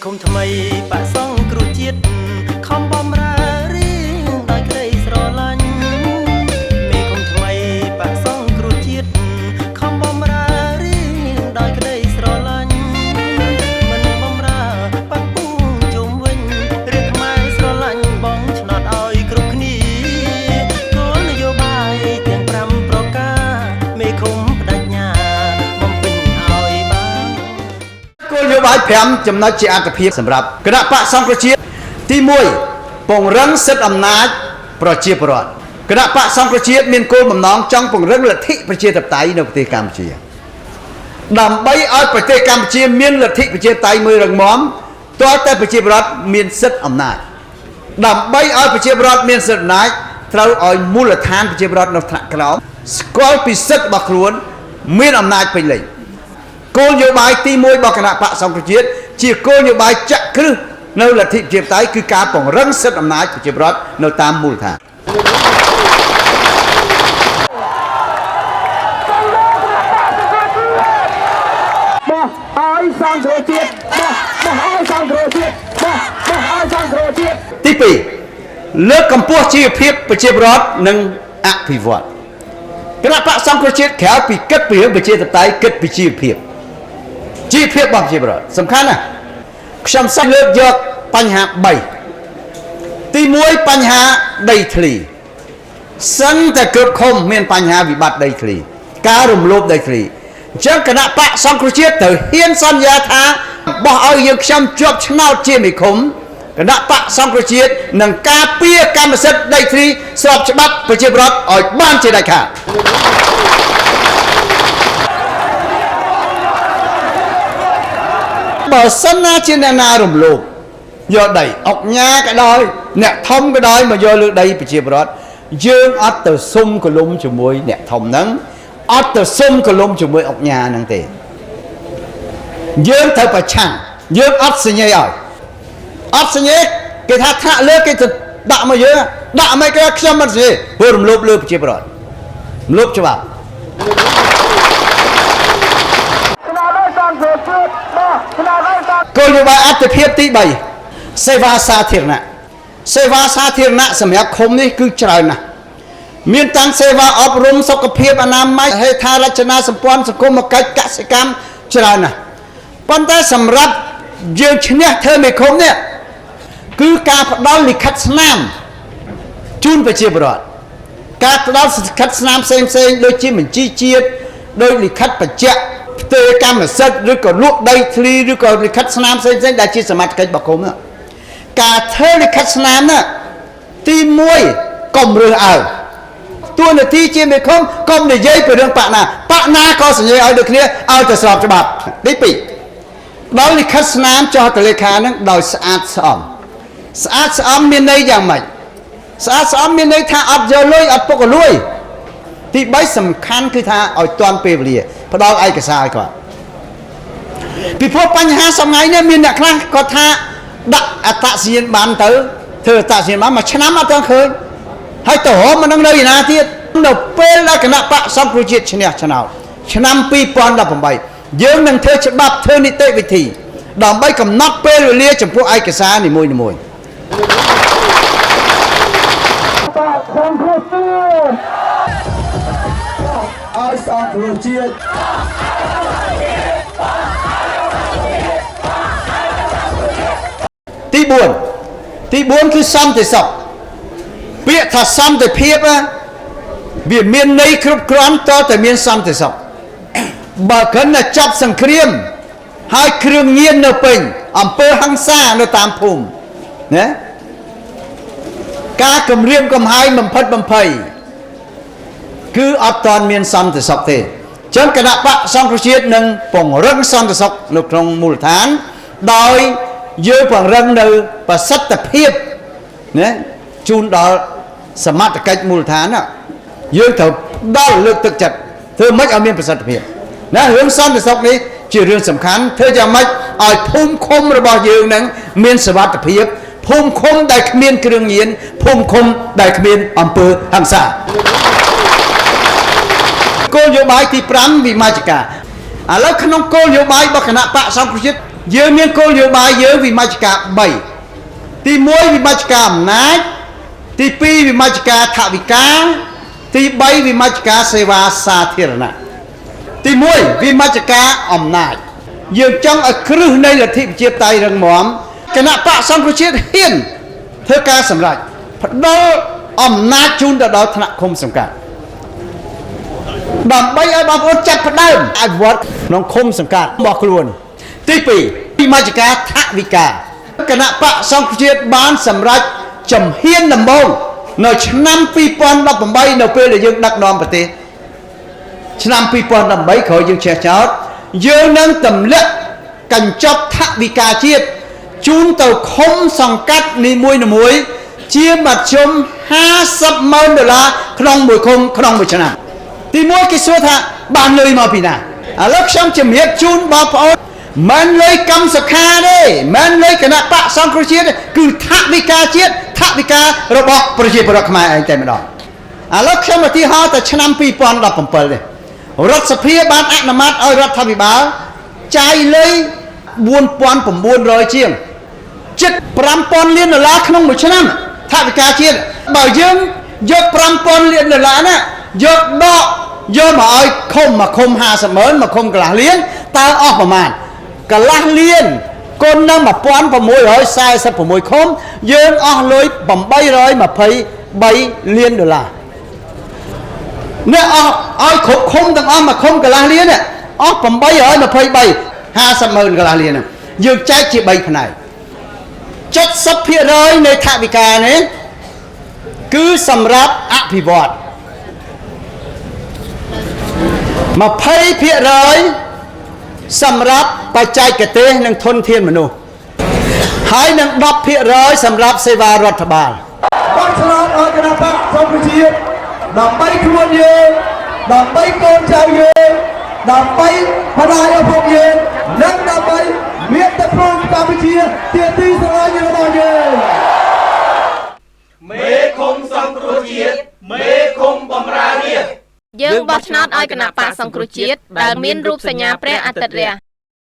ឃុំថ្មីបាក់សងគ្រូជាតិខំបំរើរៀងដោយក្តីស្រឡាញ់មេឃុំថ្មីបាក់សងគ្រូជាតិខំបំរើរៀងដោយក្តីស្រឡាញ់មិនបំរើបាក់ពុងជុំវិញឬខ្មែរស្រឡាញ់បងឆ្នោតឲ្យគ្រប់គ្នាគោលនយោបាយទាំង5ប្រការមេឃុំបដិញ្ញាបំពេញឲ្យបានគោលនយោបាយ5ចំណុចជាអត្ថប្រយោជន៍សម្រាប់គណៈបកសង្គ្រោះជាតិទី1ពង្រឹងសិទ្ធិអំណាចប្រជាពលរដ្ឋគណៈបកសង្គ្រោះជាតិមានគោលបំណងចង់ពង្រឹងលទ្ធិប្រជាធិបតេយ្យនៅប្រទេសកម្ពុជាដើម្បីឲ្យប្រទេសកម្ពុជាមានលទ្ធិប្រជាធិបតេយ្យមួយរឹងមាំទាល់តែប្រជាពលរដ្ឋមានសិទ្ធិអំណាចដើម្បីឲ្យប្រជាពលរដ្ឋមានសិទ្ធិអំណាចត្រូវឲ្យមូលដ្ឋានប្រជាពលរដ្ឋនៅថ្នាក់ក្រោមស្គាល់ពីសិទ្ធិរបស់ខ្លួនមានអំណាចពេញលេញគោលនយោបាយទី1របស់គណៈបកសង្គ្រោះជាតិជាគោលនយោបាយចាក់គ្រឹះនៅលទ្ធិប្រជាធិបតេយ្យគឺការពង្រឹងសិទ្ធិអំណាចប្រជាពលរដ្ឋនៅតាមមូលដ្ឋានបោះឲ្យសង្គ្រោះជាតិបោះឲ្យសង្គ្រោះជាតិបោះឲ្យសង្គ្រោះជាតិទី2លើកកម្ពស់ជីវភាពប្រជាពលរដ្ឋនិងអភិវឌ្ឍគណៈបកសង្គ្រោះជាតិក្រៅពីគិតពីរឿងប្រជាធិបតេយ្យគិតពីជីវភាពរបស់ប្រជាពលរដ្ឋសំខាន់ណាស់ខ្ញុំសូមលើកយកបញ្ហា3ទី1បញ្ហាដីធ្លីសិនតែគ្រប់ឃុំមានបញ្ហាវិបត្តិដីធ្លីការរំលោភដីធ្លីអញ្ចឹងគណៈបកសង្គ្រោះជាតិត្រូវហ៊ានសន្យាថាបោះឲ្យយើងខ្ញុំជាប់ឆ្នោតជាមេឃុំគណៈបកសង្គ្រោះជាតិនឹងការពារកម្មសិទ្ធិដីធ្លីស្របច្បាប់ប្រជាពលរដ្ឋឲ្យបានជាដាច់ខាតបើសិនណាជាអ្នកណារំលោភយកដីអុកញ៉ាក៏ដោយអ្នកធំក៏ដោយមកយកលើដីប្រជាពលរដ្ឋយើងអត់ទៅសុំកលុំជាមួយអ្នកធំហ្នឹងអត់ទៅសុំកលុំជាមួយអុកញ៉ាហ្នឹងទេយើងត្រូវប្រឆាំងយើងអត់សញ្ញេឲ្យអត់សញ្ញេគេថាថ្នាក់លើគេទៅដាក់មកយើងដាក់មកគេខ្ញុំមិនសញ្ញេព្រោះរំលោភលើប្រជាពលរដ្ឋរំលោភច្បាប់គោលនយោបាយអត្ថប្រយោជន៍ទី3សេវាសាធារណៈសេវាសាធារណៈសម្រាប់ឃុំនេះគឺច្រើនណាស់មានទាំងសេវាអប់រំសុខភាពអនាម័យហេដ្ឋារចនាសម្ព័ន្ធសង្គមគិច្ចកសិកម្មច្រើនណាស់ប៉ុន្តែសម្រាប់យើងឈ្នះធ្វើមេឃុំនេះគឺការផ្ដល់លិខិតស្នាមជូនប្រជាពលរដ្ឋការផ្ដល់លិខិតស្នាមផ្សេងដូចជាបញ្ជីជាតិដោយលិខិតបញ្ជាក់ផ្ទេរកម្មសិទ្ធិឬក៏លក់ដីធ្លីឬក៏លិខិតស្នាមផ្សេងដែលជាសមត្ថកិច្ចរបស់គុំការធ្វើលិខិតស្នាមណាទី1កុំរើសអើងតួនាទីជាមេឃុំកុំនិយាយពីរឿងបកណាក៏សញ្ញេឲ្យដូចគ្នាឲ្យទៅស្របច្បាប់ទី2ដល់លិខិតស្នាមចុះទៅលេខាហ្នឹងដោយស្អាតស្អំមានន័យយ៉ាងម៉េចស្អាតស្អំមានន័យថាអត់យកលុយអត់ពុកលួយទី3សំខាន់គឺថាឲ្យទាន់ពេលវេលាផ្ដល់ឯកសារឲ្យគាត់ពីព្រោះបញ្ហាសម័យនេះមានអ្នកខ្លះគាត់ថាដាក់អត្តសញ្ញាណប័ណ្ណទៅធ្វើអត្តសញ្ញាណប័ណ្ណមួយឆ្នាំអត់ទាន់ឃើញហើយទៅរមមិននឹងនៅឯណាទៀតនៅពេលដែលគណៈបកសង្គ្រោះជាតិឈ្នះឆ្នោតឆ្នាំ2018យើងនឹងធ្វើច្បាប់ធ្វើនីតិវិធីដើម្បីកំណត់ពេលវេលាចំពោះឯកសារនីមួយបកសង្គ្រោះជាតិឲ្យសង្គ្រោះជាតិទី4គឺសន្តិសុខពាក្យថាសន្តិភាពវាមានន័យគ្រប់គ្រាន់តតែមានសន្តិសុខបើគ្រាន់តែចាប់សង្គ្រាមហើយគ្រឿងញៀននៅពេញអំពើហិង្សានៅតាមភូមិណាការគំរាមកំហែងបំផិតបំភ័យគឺអត់ទាន់មានសន្តិសុខទេចឹងគណៈបកសង្គ្រោះជាតិនឹងពង្រឹងសន្តិសុខនៅក្នុងមូលដ្ឋានដោយយើងពង្រឹងនៅប្រសិទ្ធភាពណាជូនដល់សមត្ថកិច្ចមូលដ្ឋានយើងត្រូវដល់លើកទឹកចិត្តធ្វើម៉េចឲ្យមានប្រសិទ្ធភាពណារឿងសន្តិសុខនេះជារឿងសំខាន់ធ្វើយ៉ាងម៉េចឲ្យភូមិឃុំរបស់យើងនឹងមានសុវត្ថិភាពភូមិឃុំដែលគ្មានគ្រឿងញៀនភូមិឃុំដែលគ្មានអំពើហិង្សាគោលនយោបាយទី5វិមាជការឥឡូវក្នុងគោលនយោបាយរបស់គណៈបកសង្គ្រោះជាតិ យើងមានគោលនយោបាយយើងវិមជ្ឈការ3ទី1វិមជ្ឈការអំណាចទី2វិមជ្ឈការថវិកាទី3វិមជ្ឈការសេវាសាធារណៈទី1វិមជ្ឈការអំណាចយើងចង់ឲ្យគ្រឹះនៃលទ្ធិប្រជាធិបតេយ្យរឹងមាំគណៈបកសង្គ្រោះជាតិហ៊ានធ្វើការសម្រេចផ្ដល់អំណាចជូនទៅដល់ថ្នាក់ឃុំសង្កាត់ដើម្បីឲ្យបងប្អូនចាត់ផ្ដើមអភិវឌ្ឍក្នុងឃុំសង្កាត់របស់ខ្លួនទី2វិមជ្ឈការថវិកាគណៈបកសង្គ្រោះជាតិបានសម្រេចជំហានដំបូងនៅឆ្នាំ2018នៅពេលដែលយើងដឹកនាំប្រទេសឆ្នាំ2018ក្រោយយើងឈះចោតយើងនឹងទម្លាក់កញ្ចប់ថវិកាជាតិជូនទៅឃុំសង្កាត់នីមួយៗជាមធ្យម$50,000ក្នុងមួយឃុំក្នុងមួយឆ្នាំទី1គេសួរថាបានលុយមកពីណាឥឡូវខ្ញុំជំរាបជូនបងប្អូនមិនលុយកម្មសខាទេមិនលុយគណៈបកសង្គ្រោះជាតិគឺថវិកាជាតិថវិការបស់ប្រជាពលរដ្ឋខ្មែរឯងតែម្ដងឥឡូវខ្ញុំឧទាហរណ៍តែឆ្នាំ2017ទេរដ្ឋសភាបានអនុម័តឲ្យរដ្ឋាភិបាលចាយលុយ4,900ជាងជិត$5,000 លានក្នុងមួយឆ្នាំថវិកាជាតិបើយើងយក$5,000 លានណាយកដកយកមកឲ្យឃុំមកឃុំ50,000មកឃុំកន្លះលានតើអស់ប្រមាណកន្លះលានគុណនឹង$1,646ឃុំយើងអស់លុយ$823 លាននេះអស់ឲ្យគ្រប់ឃុំទាំងអស់មកឃុំកន្លះលានអស់823 50,000កន្លះលានយើងចែកជា3ផ្នែក70% នៃថវិកានេះគឺសម្រាប់អភិវឌ្ឍ20% សម្រាប់បច្ចេកទេសនិងធនធានមនុស្សហើយនឹង10% សម្រាប់សេវារដ្ឋបាលបោះឆ្នោតឲ្យគណៈបកសង្គ្រោះជាតិដើម្បីខ្លួនយើងដើម្បីកូនចៅយើងដើម្បីបណ្ដាឪពុកយើងនិងដើម្បីមាតុភូមិកម្ពុជាជាទីស្រឡាញ់របស់យើងមេឃុំសង្គ្រោះជាតិមេឃុំបំរើរាជយើងបោះឆ្នោតឲ្យគណៈបកសង្គ្រោះជាតិដែលមានរូបសញ្ញាព្រះអាទិត្យរះ